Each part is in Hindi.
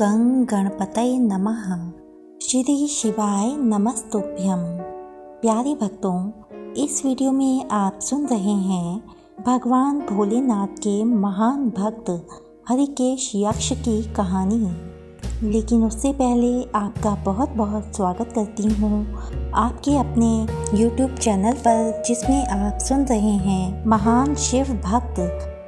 गं गणपतये नमः। श्री शिवाय नमस्तुभ्यं। प्यारे भक्तों, इस वीडियो में आप सुन रहे हैं भगवान भोलेनाथ के महान भक्त हरिकेश यक्ष की कहानी। लेकिन उससे पहले आपका बहुत बहुत स्वागत करती हूँ आपके अपने YouTube चैनल पर, जिसमें आप सुन रहे हैं महान शिव भक्त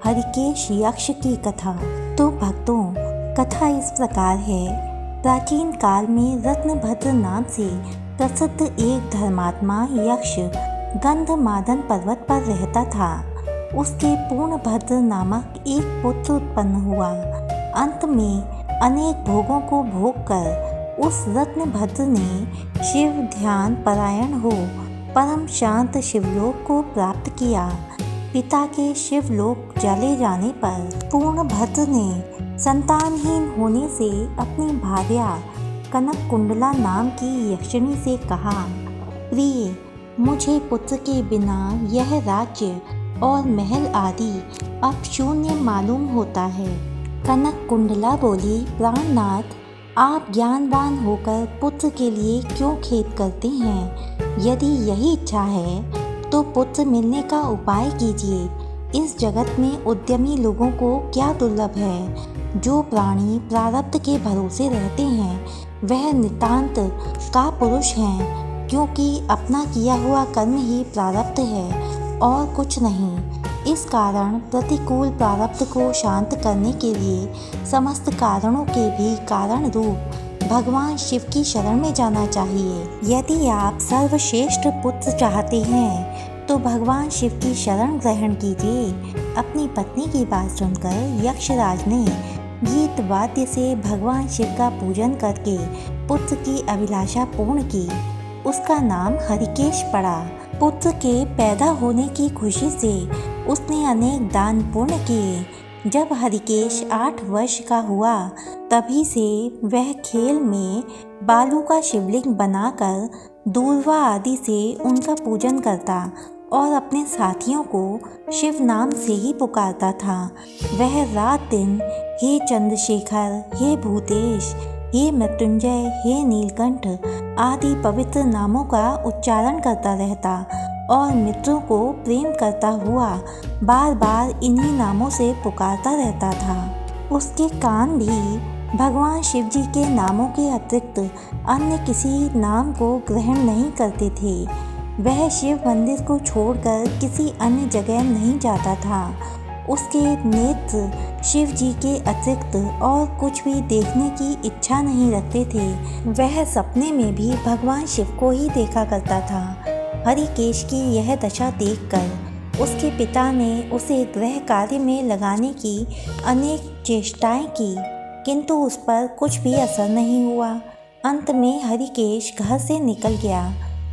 हरिकेश यक्ष की कथा। तो भक्तों, कथा इस प्रकार है। प्राचीन काल में रत्नभद्र नाम से प्रसिद्ध एक धर्मात्मा यक्ष गंधमादन पर्वत पर रहता था। उसके पूर्णभद्र नामक एक पुत्र उत्पन्न हुआ। अंत में अनेक भोगों को भोग कर उस रत्नभद्र ने शिव ध्यान परायण हो परम शांत शिवलोक को प्राप्त किया। पिता के शिवलोक चले जाने पर पूर्णभद्र ने संतानहीन होने से अपनी भार्या कनक कुंडला नाम की यक्षिणी से कहा, प्रिय, मुझे पुत्र के बिना यह राज्य और महल आदि अब शून्य मालूम होता है। कनक कुंडला बोली, प्राणनाथ, आप ज्ञानवान होकर पुत्र के लिए क्यों खेद करते हैं? यदि यही इच्छा है तो पुत्र मिलने का उपाय कीजिए। इस जगत में उद्यमी लोगों को क्या दुर्लभ है। जो प्राणी प्रारब्ध के भरोसे रहते हैं वह नितांत का पुरुष हैं, क्योंकि अपना किया हुआ कर्म ही प्रारब्ध है और कुछ नहीं। इस कारण प्रतिकूल प्रारब्ध को शांत करने के लिए समस्त कारणों के भी कारण रूप भगवान शिव की शरण में जाना चाहिए। यदि आप सर्वश्रेष्ठ पुत्र चाहते हैं तो भगवान शिव की शरण ग्रहण कीजिए। अपनी पत्नी की बात सुनकर यक्षराज ने गीत वाद्य से भगवान शिव का पूजन करके पुत्र की अभिलाषा पूर्ण की। उसका नाम हरिकेश पड़ा। पुत्र के पैदा होने की खुशी से उसने अनेक दान पुण्य किए। जब हरिकेश 8 वर्ष का हुआ तभी से वह खेल में बालू का शिवलिंग बनाकर दूर्वा आदि से उनका पूजन करता और अपने साथियों को शिव नाम से ही पुकारता था। वह रात दिन हे चंद्रशेखर, हे भूतेश, हे मृत्युंजय, हे नीलकंठ आदि पवित्र नामों का उच्चारण करता रहता और मित्रों को प्रेम करता हुआ बार बार इन्हीं नामों से पुकारता रहता था। उसके कान भी भगवान शिव जी के नामों के अतिरिक्त अन्य किसी नाम को ग्रहण नहीं करते थे। वह शिव मंदिर को छोड़कर किसी अन्य जगह नहीं जाता था। उसके नेत्र शिव जी के अतिरिक्त और कुछ भी देखने की इच्छा नहीं रखते थे। वह सपने में भी भगवान शिव को ही देखा करता था। हरिकेश की यह दशा देखकर उसके पिता ने उसे गृह कार्य में लगाने की अनेक चेष्टाएं की, किंतु उस पर कुछ भी असर नहीं हुआ। अंत में हरिकेश घर से निकल गया।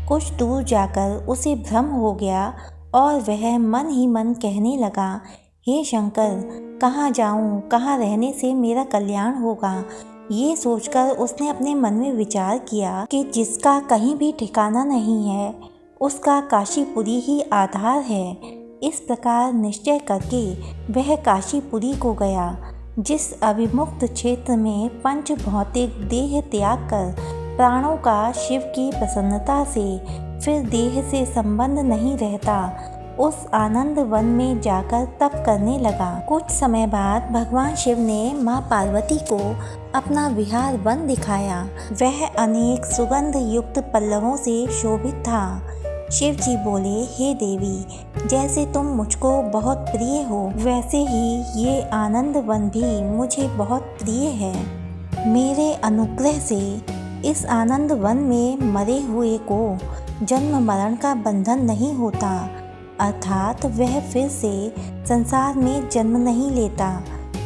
कुछ दूर जाकर उसे भ्रम हो गया और वह मन ही मन कहने लगा, हे शंकर, कहाँ जाऊँ, कहाँ रहने से मेरा कल्याण होगा। ये सोचकर उसने अपने मन में विचार किया कि जिसका कहीं भी ठिकाना नहीं है उसका काशीपुरी ही आधार है। इस प्रकार निश्चय करके वह काशीपुरी को गया, जिस अभिमुक्त क्षेत्र में पंच भौतिक देह त्याग कर प्राणों का शिव की प्रसन्नता से फिर देह से संबंध नहीं रहता, उस आनंद वन में जाकर तप करने लगा। कुछ समय बाद भगवान शिव ने माँ पार्वती को अपना विहार वन दिखाया। वह अनेक सुगंध युक्त पल्लवों से शोभित था। शिव जी बोले, हे देवी, जैसे तुम मुझको बहुत प्रिय हो वैसे ही ये आनंद वन भी मुझे बहुत प्रिय है। मेरे अनुग्रह से इस आनंद वन में मरे हुए को जन्म मरण का बंधन नहीं होता, अर्थात वह फिर से संसार में जन्म नहीं लेता।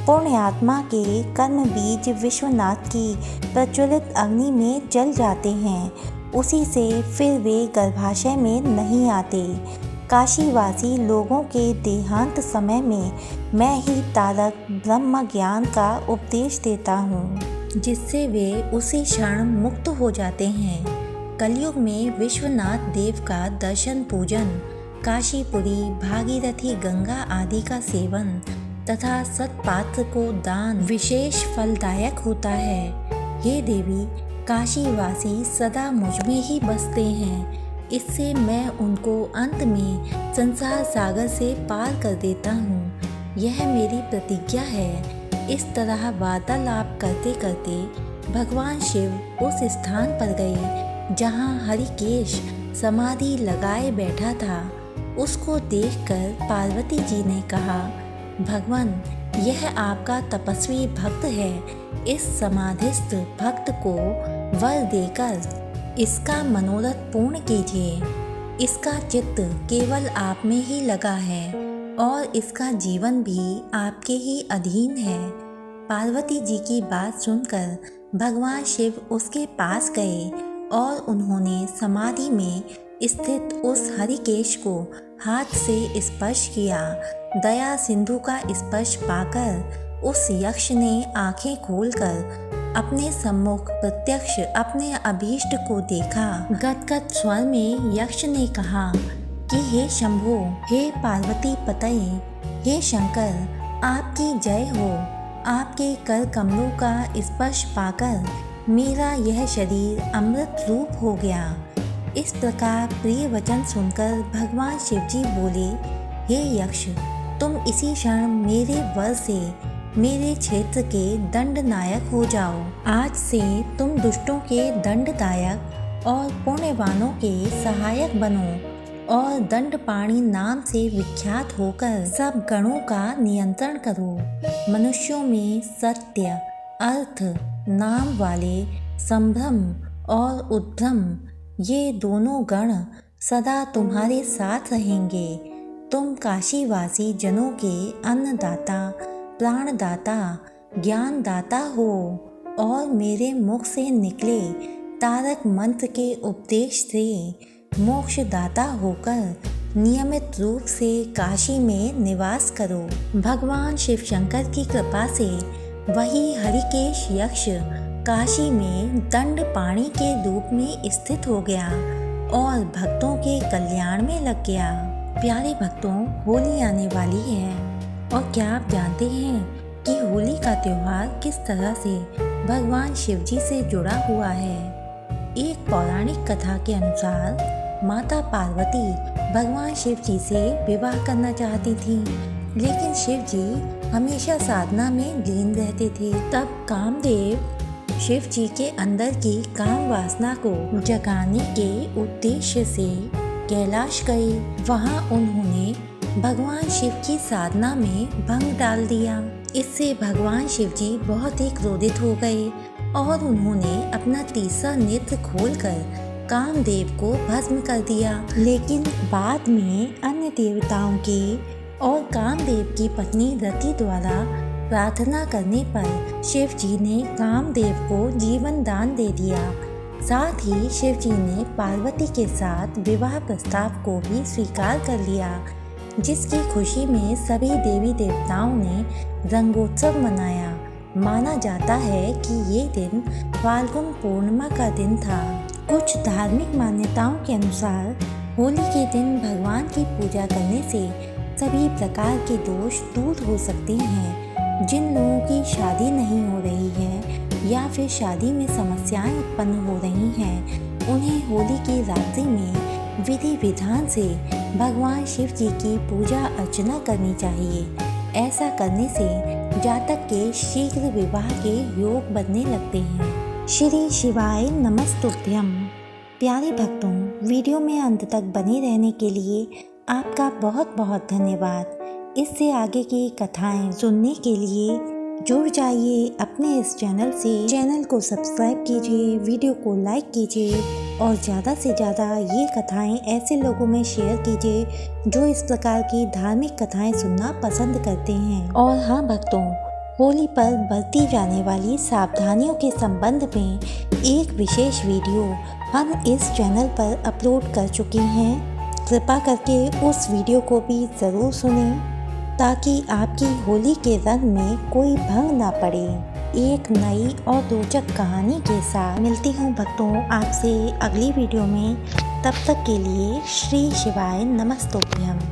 पुण्य आत्मा के कर्म बीज विश्वनाथ की प्रज्वलित अग्नि में जल जाते हैं, उसी से फिर वे गर्भाशय में नहीं आते। काशीवासी लोगों के देहांत समय में मैं ही तारक ब्रह्म ज्ञान का उपदेश देता हूँ, जिससे वे उसी क्षण मुक्त हो जाते हैं। कलयुग में विश्वनाथ देव का दर्शन पूजन, काशीपुरी, भागीरथी गंगा आदि का सेवन, तथा सत्पात्र को दान विशेष फलदायक होता है। हे देवी, काशीवासी सदा मुझ में ही बसते हैं, इससे मैं उनको अंत में संसार सागर से पार कर देता हूँ। यह मेरी प्रतिज्ञा है। इस तरह वार्तालाप करते करते भगवान शिव उस स्थान पर गए जहाँ हरिकेश समाधि लगाए बैठा था। उसको देखकर पार्वती जी ने कहा, भगवान, यह आपका तपस्वी भक्त है। इस समाधिस्थ भक्त को वर देकर इसका मनोरथ पूर्ण कीजिए। इसका चित्त केवल आप में ही लगा है और इसका जीवन भी आपके ही अधीन है। पार्वती जी की बात सुनकर भगवान शिव उसके पास गए और उन्होंने समाधि में स्थित उस हरिकेश को हाथ से स्पर्श किया। दया सिंधु का स्पर्श पाकर उस यक्ष ने आंखें खोलकर अपने सम्मुख प्रत्यक्ष अपने अभीष्ट को देखा। गदगद स्वर में यक्ष ने कहा कि हे शंभो, हे पार्वती पतये, हे शंकर, आपकी जय हो। आपके कर कमलों का स्पर्श पाकर मेरा यह शरीर अमृत रूप हो गया। इस प्रकार प्रिय वचन सुनकर भगवान शिव जी बोले, हे यक्ष, तुम इसी क्षण मेरे वर से मेरे क्षेत्र के दंडनायक हो जाओ। आज से तुम दुष्टों के दंडदायक और पुण्यवानों के सहायक बनो और दंडपाणि नाम से विख्यात होकर सब गणों का नियंत्रण करो। मनुष्यों में सत्य, अर्थ नाम वाले संभ्रम और उद्भ्रम, ये दोनों गण सदा तुम्हारे साथ रहेंगे। तुम काशीवासी जनों के अन्नदाता, प्राणदाता, ज्ञानदाता हो और मेरे मुख से निकले तारक मंत्र के उपदेश से मोक्षदाता होकर नियमित रूप से काशी में निवास करो। भगवान शिव शंकर की कृपा से वही हरिकेश यक्ष काशी में दंडपाणि के रूप में स्थित हो गया और भक्तों के कल्याण में लग गया। प्यारे भक्तों, होली आने वाली है और क्या आप जानते हैं कि होली का त्योहार किस तरह से भगवान शिव जी से जुड़ा हुआ है? एक पौराणिक कथा के अनुसार माता पार्वती भगवान शिव जी से विवाह करना चाहती थी, लेकिन शिव जी हमेशा साधना में लीन रहते थे। तब कामदेव शिव जी के अंदर की काम वासना को जगाने के उद्देश्य से कैलाश गए। वहां उन्होंने भगवान शिव की साधना में भंग डाल दिया। इससे भगवान शिव जी बहुत ही क्रोधित हो गए और उन्होंने अपना तीसरा नेत्र खोलकर कामदेव को भस्म कर दिया। लेकिन बाद में अन्य देवताओं के और कामदेव की पत्नी रति द्वारा प्रार्थना करने पर शिव जी ने कामदेव को जीवन दान दे दिया। साथ ही शिव जी ने पार्वती के साथ विवाह प्रस्ताव को भी स्वीकार कर लिया, जिसकी खुशी में सभी देवी देवताओं ने रंगोत्सव मनाया। माना जाता है कि ये दिन फाल्गुन पूर्णिमा का दिन था। कुछ धार्मिक मान्यताओं के अनुसार होली के दिन भगवान की पूजा करने से सभी प्रकार के दोष दूर हो सकते हैं। जिन लोगों की शादी नहीं हो रही है या फिर शादी में समस्याएं उत्पन्न हो रही हैं, उन्हें होली की रात्रि में विधि विधान से भगवान शिव जी की पूजा अर्चना करनी चाहिए। ऐसा करने से जातक के शीघ्र विवाह के योग बनने लगते हैं। श्री शिवाय नमस्तुभ्यं। प्यारे भक्तों, वीडियो में अंत तक बने रहने के लिए आपका बहुत बहुत धन्यवाद। इससे आगे की कथाएं सुनने के लिए जुड़ जाइए अपने इस चैनल से। चैनल को सब्सक्राइब कीजिए, वीडियो को लाइक कीजिए और ज़्यादा से ज़्यादा ये कथाएं ऐसे लोगों में शेयर कीजिए जो इस प्रकार की धार्मिक कथाएं सुनना पसंद करते हैं। और हाँ भक्तों, होली पर बरती जाने वाली सावधानियों के संबंध में एक विशेष वीडियो हम इस चैनल पर अपलोड कर चुके हैं। कृपा करके उस वीडियो को भी ज़रूर सुनें ताकि आपकी होली के रंग में कोई भंग ना पड़े। एक नई और रोचक कहानी के साथ मिलती हूँ भक्तों आपसे अगली वीडियो में। तब तक के लिए श्री शिवाय नमस्तुभ्यं।